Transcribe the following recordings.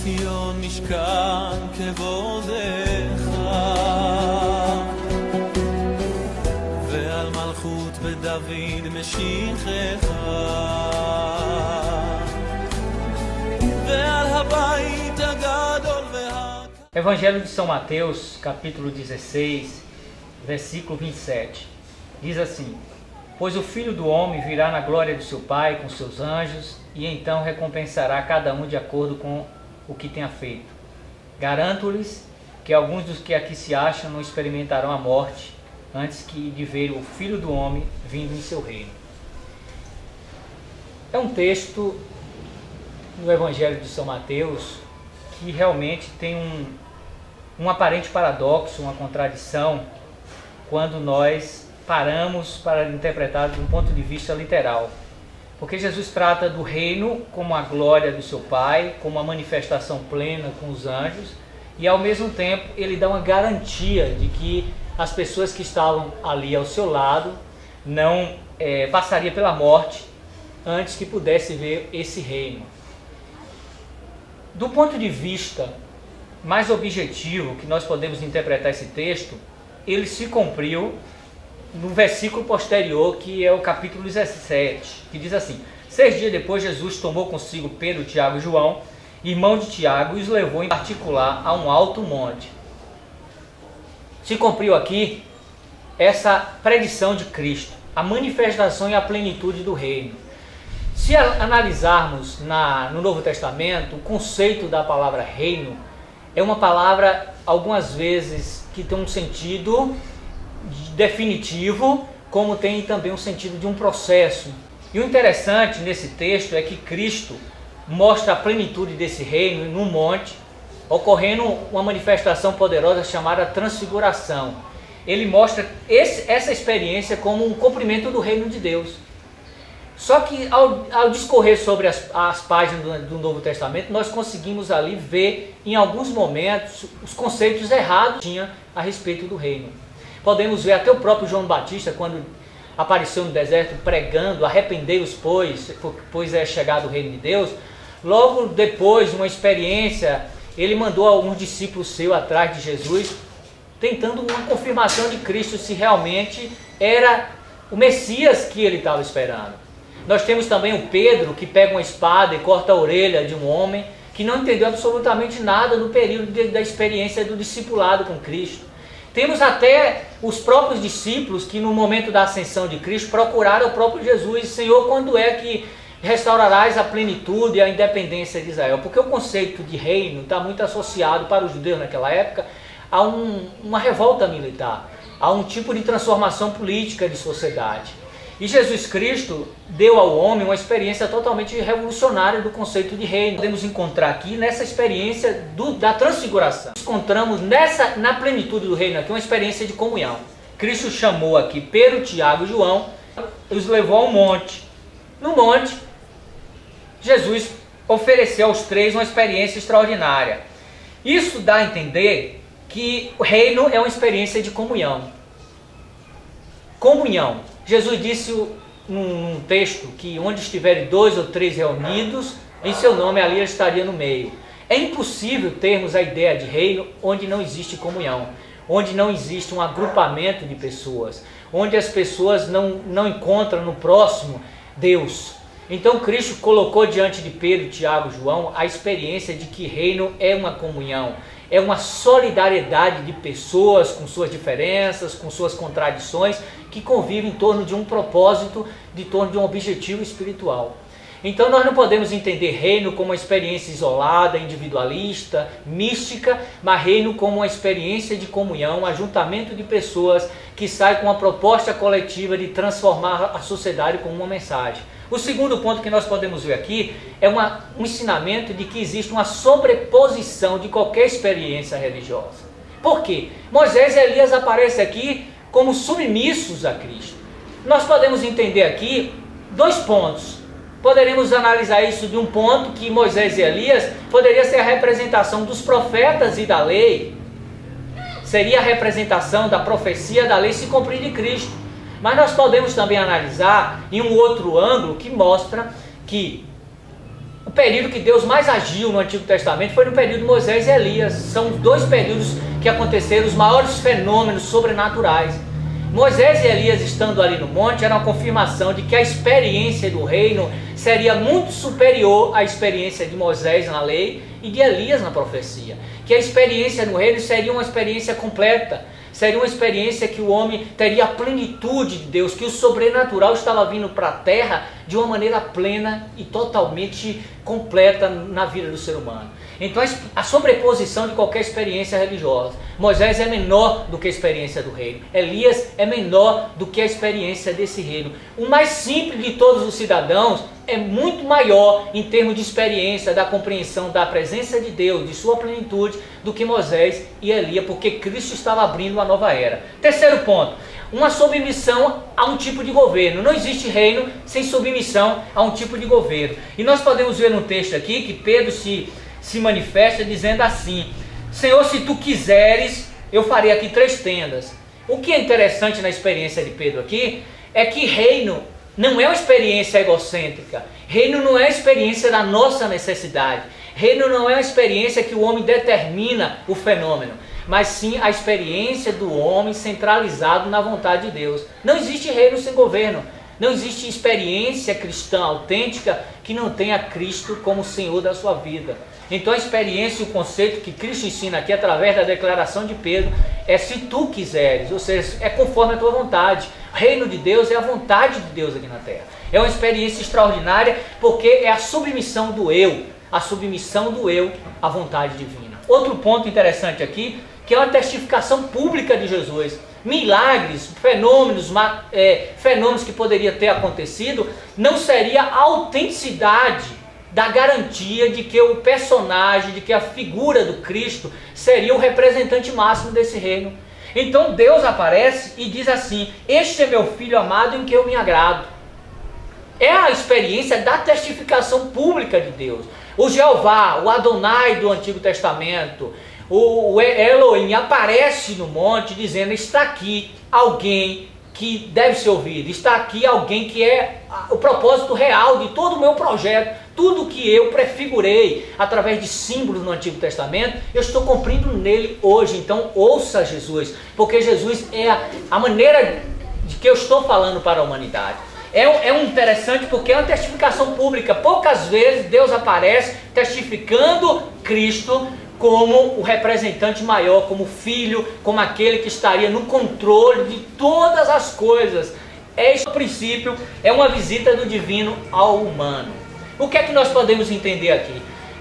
ציון משכן כבודך, ועל מלכות בדוד משיחך, ועל הבית הגדול Evangelho de São Mateus, capítulo 16, versículo 27. Diz assim: Pois o Filho do Homem virá na glória de seu Pai com seus anjos, e então recompensará cada um de acordo com o que tenha feito. Garanto-lhes que alguns dos que aqui se acham não experimentarão a morte antes de ver o Filho do Homem vindo em seu reino. É um texto no Evangelho de São Mateus que realmente tem um aparente paradoxo, uma contradição, quando nós paramos para interpretar de um ponto de vista literal. Porque Jesus trata do reino como a glória do seu Pai, como a manifestação plena com os anjos, e ao mesmo tempo ele dá uma garantia de que as pessoas que estavam ali ao seu lado não passariam pela morte antes que pudesse ver esse reino. Do ponto de vista mais objetivo que nós podemos interpretar esse texto, ele se cumpriu no versículo posterior, que é o capítulo 17, que diz assim: 6 dias depois, Jesus tomou consigo Pedro, Tiago e João, irmão de Tiago, e os levou em particular a um alto monte. Se cumpriu aqui essa predição de Cristo, a manifestação e a plenitude do reino. Se analisarmos no Novo Testamento, o conceito da palavra reino é uma palavra, algumas vezes, que tem um sentido definitivo, como tem também um sentido de um processo. E o interessante nesse texto é que Cristo mostra a plenitude desse reino no monte, ocorrendo uma manifestação poderosa chamada transfiguração. Ele mostra essa experiência como um cumprimento do reino de Deus. Só que ao discorrer sobre as páginas do Novo Testamento, nós conseguimos ali ver em alguns momentos os conceitos errados que tinha a respeito do reino. Podemos ver até o próprio João Batista, quando apareceu no deserto pregando: arrependei-vos, pois é chegado o reino de Deus. Logo depois, uma experiência, ele mandou alguns discípulos seus atrás de Jesus, tentando uma confirmação de Cristo, se realmente era o Messias que ele estava esperando. Nós temos também o Pedro, que pega uma espada e corta a orelha de um homem que não entendeu absolutamente nada no período da experiência do discipulado com Cristo. Temos até os próprios discípulos que no momento da ascensão de Cristo procuraram o próprio Jesus: Senhor, quando é que restaurarás a plenitude e a independência de Israel? Porque o conceito de reino está muito associado para os judeus naquela época a uma revolta militar, a um tipo de transformação política de sociedade. E Jesus Cristo deu ao homem uma experiência totalmente revolucionária do conceito de reino. Podemos encontrar aqui nessa experiência da transfiguração. Encontramos na plenitude do reino aqui uma experiência de comunhão. Cristo chamou aqui Pedro, Tiago e João, os levou a um monte. No monte, Jesus ofereceu aos três uma experiência extraordinária. Isso dá a entender que o reino é uma experiência de comunhão. Comunhão. Jesus disse num texto que onde estiverem 2 ou 3 reunidos, em seu nome ali ele estaria no meio. É impossível termos a ideia de reino onde não existe comunhão, onde não existe um agrupamento de pessoas, onde as pessoas não encontram no próximo Deus. Então Cristo colocou diante de Pedro, Tiago e João a experiência de que reino é uma comunhão, é uma solidariedade de pessoas com suas diferenças, com suas contradições, que convivem em torno de um propósito, em torno de um objetivo espiritual. Então nós não podemos entender reino como uma experiência isolada, individualista, mística, mas reino como uma experiência de comunhão, um ajuntamento de pessoas que saem com uma proposta coletiva de transformar a sociedade com uma mensagem. O segundo ponto que nós podemos ver aqui é um ensinamento de que existe uma sobreposição de qualquer experiência religiosa. Por quê? Moisés e Elias aparecem aqui como submissos a Cristo. Nós podemos entender aqui 2 pontos. Poderemos analisar isso de um ponto que Moisés e Elias poderia ser a representação dos profetas e da lei. Seria a representação da profecia da lei se cumprir de Cristo. Mas nós podemos também analisar em um outro ângulo que mostra que o período que Deus mais agiu no Antigo Testamento foi no período de Moisés e Elias. São dois períodos que aconteceram os maiores fenômenos sobrenaturais. Moisés e Elias estando ali no monte era uma confirmação de que a experiência do reino seria muito superior à experiência de Moisés na lei e de Elias na profecia. Que a experiência no reino seria uma experiência completa, seria uma experiência que o homem teria a plenitude de Deus, que o sobrenatural estava vindo para a terra de uma maneira plena e totalmente completa na vida do ser humano. Então a sobreposição de qualquer experiência religiosa. Moisés é menor do que a experiência do reino. Elias é menor do que a experiência desse reino. O mais simples de todos os cidadãos é muito maior em termos de experiência, da compreensão da presença de Deus, de sua plenitude, do que Moisés e Elias, porque Cristo estava abrindo uma nova era. Terceiro ponto, uma submissão a um tipo de governo. Não existe reino sem submissão a um tipo de governo. E nós podemos ver no texto aqui que Pedro se manifesta dizendo assim: Senhor, se tu quiseres, eu farei aqui 3 tendas. O que é interessante na experiência de Pedro aqui é que reino não é uma experiência egocêntrica. Reino não é a experiência da nossa necessidade. Reino não é uma experiência que o homem determina o fenômeno, mas sim a experiência do homem centralizado na vontade de Deus. Não existe reino sem governo. Não existe experiência cristã autêntica que não tenha Cristo como Senhor da sua vida. Então a experiência e o conceito que Cristo ensina aqui através da declaração de Pedro é se tu quiseres, ou seja, é conforme a tua vontade. O reino de Deus é a vontade de Deus aqui na terra. É uma experiência extraordinária porque é a submissão do eu à vontade divina. Outro ponto interessante aqui, que é uma testificação pública de Jesus. Milagres, fenômenos que poderiam ter acontecido, não seria a autenticidade da garantia de que o personagem, de que a figura do Cristo seria o representante máximo desse reino. Então Deus aparece e diz assim: este é meu filho amado em que eu me agrado. É a experiência da testificação pública de Deus. O Jeová, o Adonai do Antigo Testamento, o Elohim aparece no monte dizendo: está aqui alguém que deve ser ouvido, está aqui alguém que é o propósito real de todo o meu projeto. Tudo que eu prefigurei através de símbolos no Antigo Testamento, eu estou cumprindo nele hoje. Então ouça Jesus, porque Jesus é a maneira de que eu estou falando para a humanidade. É um interessante porque é uma testificação pública. Poucas vezes Deus aparece testificando Cristo como o representante maior, como filho, como aquele que estaria no controle de todas as coisas. Esse princípio é uma visita do divino ao humano. O que é que nós podemos entender aqui?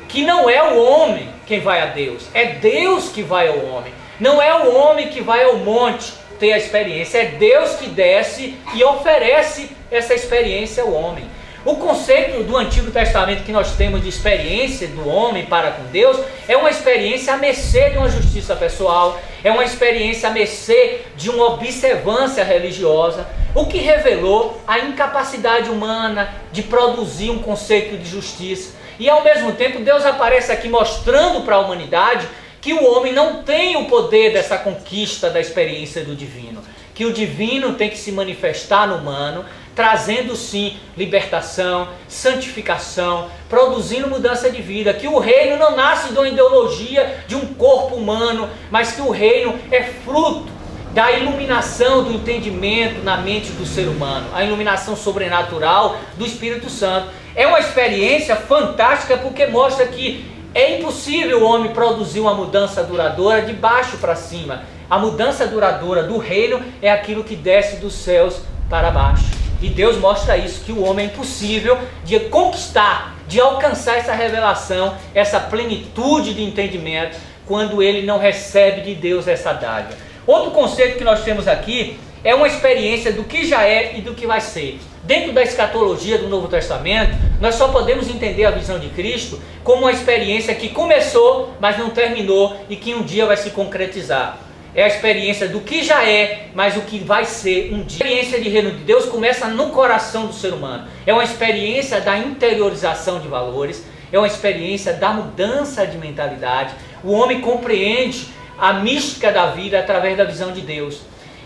Que não é o homem quem vai a Deus, é Deus que vai ao homem. Não é o homem que vai ao monte ter a experiência, é Deus que desce e oferece essa experiência ao homem. O conceito do Antigo Testamento que nós temos de experiência do homem para com Deus é uma experiência à mercê de uma justiça pessoal, é uma experiência à mercê de uma observância religiosa, o que revelou a incapacidade humana de produzir um conceito de justiça. E ao mesmo tempo Deus aparece aqui mostrando para a humanidade que o homem não tem o poder dessa conquista da experiência do divino, que o divino tem que se manifestar no humano, trazendo sim libertação, santificação, produzindo mudança de vida, que o reino não nasce de uma ideologia de um corpo humano, mas que o reino é fruto da iluminação do entendimento na mente do ser humano, a iluminação sobrenatural do Espírito Santo. É uma experiência fantástica porque mostra que é impossível o homem produzir uma mudança duradoura de baixo para cima. A mudança duradoura do reino é aquilo que desce dos céus para baixo. E Deus mostra isso, que o homem é impossível de conquistar, de alcançar essa revelação, essa plenitude de entendimento, quando ele não recebe de Deus essa dádiva. Outro conceito que nós temos aqui é uma experiência do que já é e do que vai ser. Dentro da escatologia do Novo Testamento, nós só podemos entender a visão de Cristo como uma experiência que começou, mas não terminou e que um dia vai se concretizar. É a experiência do que já é, mas o que vai ser um dia. A experiência de reino de Deus começa no coração do ser humano. É uma experiência da interiorização de valores, é uma experiência da mudança de mentalidade. O homem compreende a mística da vida através da visão de Deus.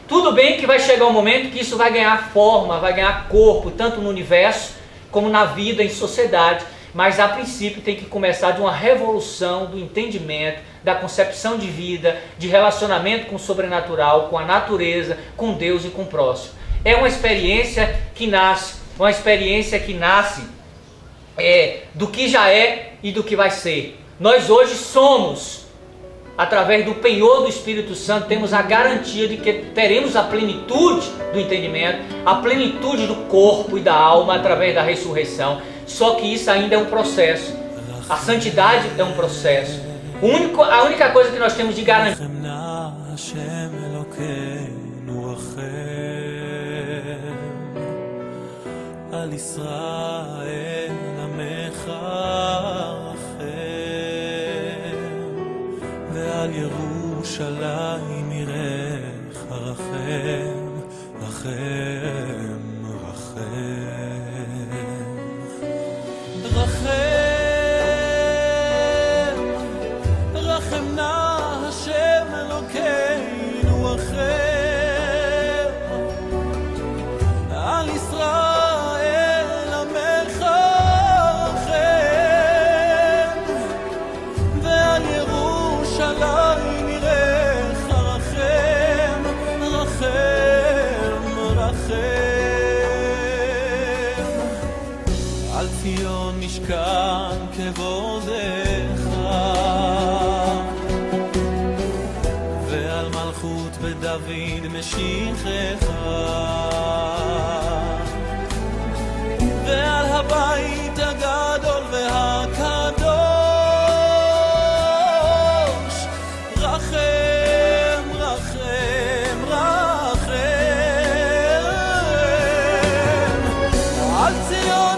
Tudo bem que vai chegar um momento que isso vai ganhar forma, vai ganhar corpo, tanto no universo como na vida em sociedade. mas a princípio tem que começar de uma revolução do entendimento, da concepção de vida, de relacionamento com o sobrenatural, com a natureza, com Deus e com o próximo. É uma experiência que nasce do que já é e do que vai ser. Nós hoje somos, através do penhor do Espírito Santo, temos a garantia de que teremos a plenitude do entendimento, a plenitude do corpo e da alma através da ressurreição. Só que isso ainda é um processo. A santidade é um processo. A única coisa que nós temos de garantia על ישראל עמך רחם, ועל ירושלים עירך רחם, רחם, רחם, רחם, רחם נא השם אלוקינו רחם, על ישראל עמך רחם, ועל ירושלים עירך רחם, רחם, רחם, על ציון משכן כבודך, ועל מלכות בדוד משיחך, ועל הבית הגדול והקדוש, רחם, רחם, רחם, על ציון